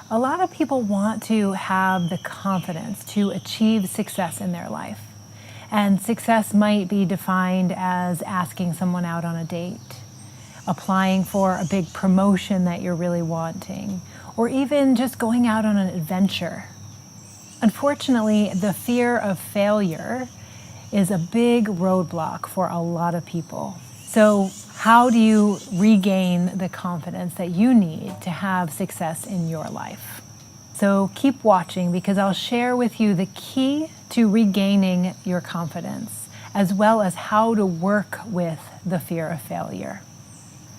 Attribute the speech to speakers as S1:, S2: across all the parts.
S1: A lot of people want to have the confidence to achieve success in their life. And success might be defined as asking someone out on a date, applying for a big promotion that you're really wanting, or even just going out on an adventure. Unfortunately, the fear of failure is a big roadblock for a lot of people. So how do you regain the confidence that you need to have success in your life? So keep watching, because I'll share with you the key to regaining your confidence, as well as how to work with the fear of failure.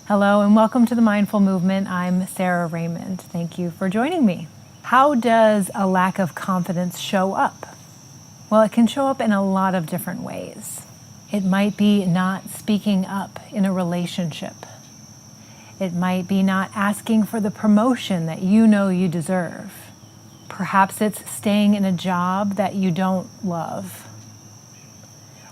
S1: Hello and welcome to the Mindful Movement. I'm Sara Raymond. Thank you for joining me. How does a lack of confidence show up? Well, it can show up in a lot of different ways. It might be not speaking up in a relationship. It might be not asking for the promotion that you know you deserve. Perhaps it's staying in a job that you don't love,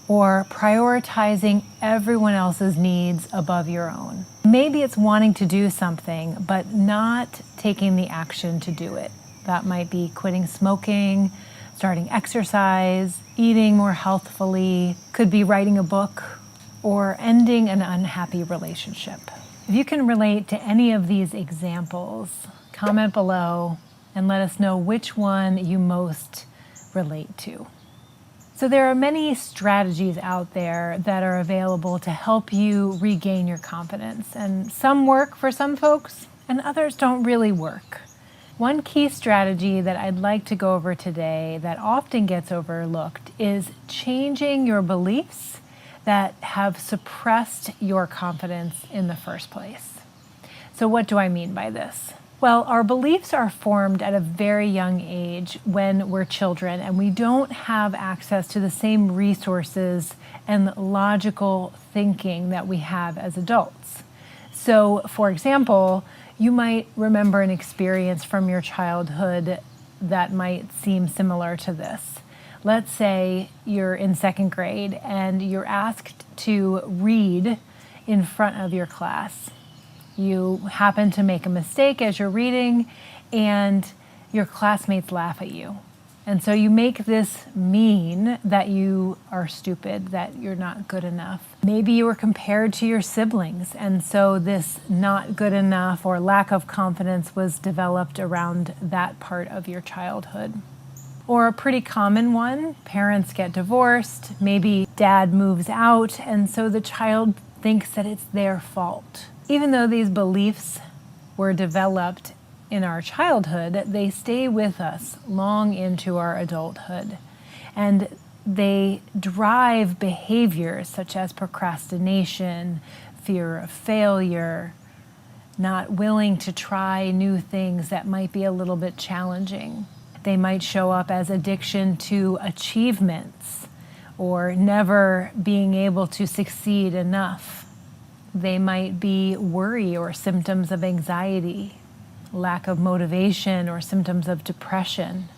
S1: or prioritizing everyone else's needs above your own. Maybe it's wanting to do something, but not taking the action to do it. That might be quitting smoking, starting exercise, eating more healthfully, could be writing a book, or ending an unhappy relationship. If you can relate to any of these examples, comment below and let us know which one you most relate to. So there are many strategies out there that are available to help you regain your confidence, and some work for some folks and others don't really work. One key strategy that I'd like to go over today that often gets overlooked is changing your beliefs that have suppressed your confidence in the first place. So what do I mean by this? Well, our beliefs are formed at a very young age when we're children, and we don't have access to the same resources and logical thinking that we have as adults. So, for example, you might remember an experience from your childhood that might seem similar to this. Let's say you're in second grade and you're asked to read in front of your class. You happen to make a mistake as you're reading and your classmates laugh at you. And so you make this mean that you are stupid, that you're not good enough. Maybe you were compared to your siblings, and so this not good enough or lack of confidence was developed around that part of your childhood. Or a pretty common one, parents get divorced, maybe dad moves out, and so the child thinks that it's their fault. Even though these beliefs were developed in our childhood, they stay with us long into our adulthood. And they drive behaviors such as procrastination, fear of failure, not willing to try new things that might be a little bit challenging. They might show up as addiction to achievements or never being able to succeed enough. They might be worry or symptoms of anxiety, lack of motivation or symptoms of depression.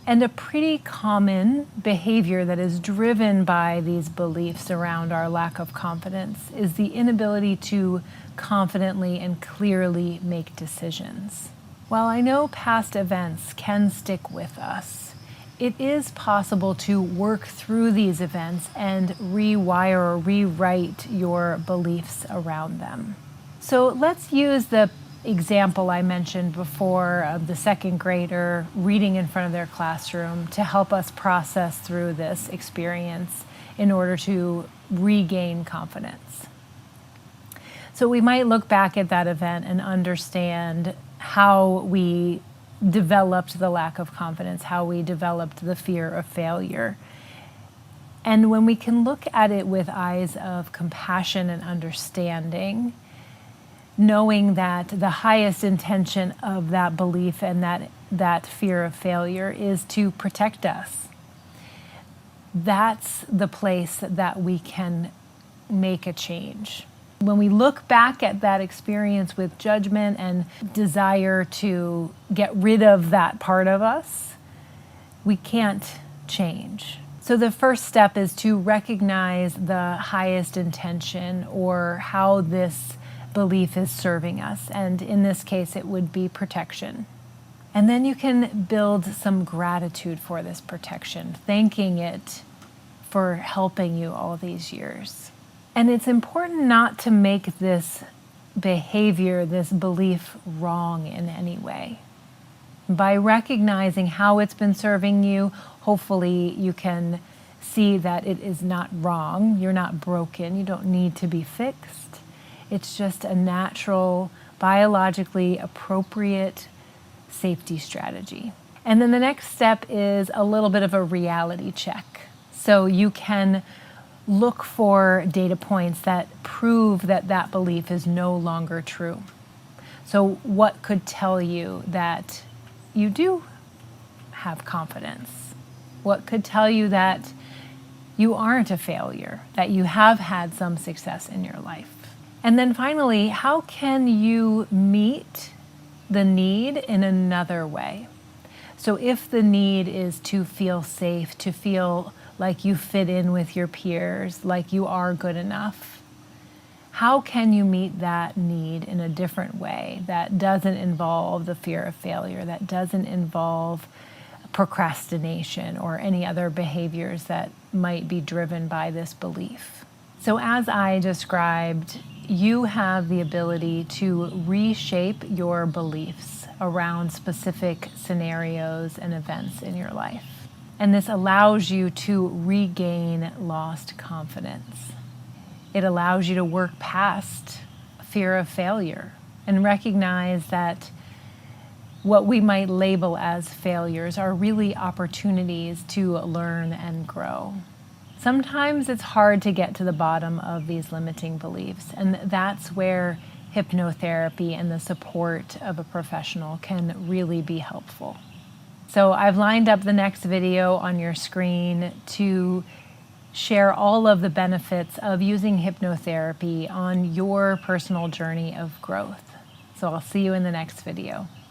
S1: And a pretty common behavior that is driven by these beliefs around our lack of confidence is the inability to confidently and clearly make decisions. While I know past events can stick with us, it is possible to work through these events and rewire or rewrite your beliefs around them. So let's use the example I mentioned before of the second grader reading in front of their classroom to help us process through this experience in order to regain confidence. So we might look back at that event and understand how we developed the lack of confidence, how we developed the fear of failure. And when we can look at it with eyes of compassion and understanding, knowing that the highest intention of that belief and that fear of failure is to protect us, that's the place that we can make a change. When we look back at that experience with judgment and desire to get rid of that part of us, we can't change. So the first step is to recognize the highest intention or how this belief is serving us. And in this case, it would be protection. And then you can build some gratitude for this protection, thanking it for helping you all these years. And it's important not to make this behavior, this belief, wrong in any way. By recognizing how it's been serving you, hopefully you can see that it is not wrong. You're not broken. You don't need to be fixed. It's just a natural, biologically appropriate safety strategy. And then the next step is a little bit of a reality check. So you can look for data points that prove that that belief is no longer true. So what could tell you that you do have confidence? What could tell you that you aren't a failure, that you have had some success in your life? And then finally, how can you meet the need in another way? So if the need is to feel safe, to feel like you fit in with your peers, like you are good enough, how can you meet that need in a different way that doesn't involve the fear of failure, that doesn't involve procrastination or any other behaviors that might be driven by this belief? So as I described, you have the ability to reshape your beliefs around specific scenarios and events in your life. And this allows you to regain lost confidence. It allows you to work past fear of failure and recognize that what we might label as failures are really opportunities to learn and grow. Sometimes it's hard to get to the bottom of these limiting beliefs, and that's where hypnotherapy and the support of a professional can really be helpful. So I've lined up the next video on your screen to share all of the benefits of using hypnotherapy on your personal journey of growth. So I'll see you in the next video.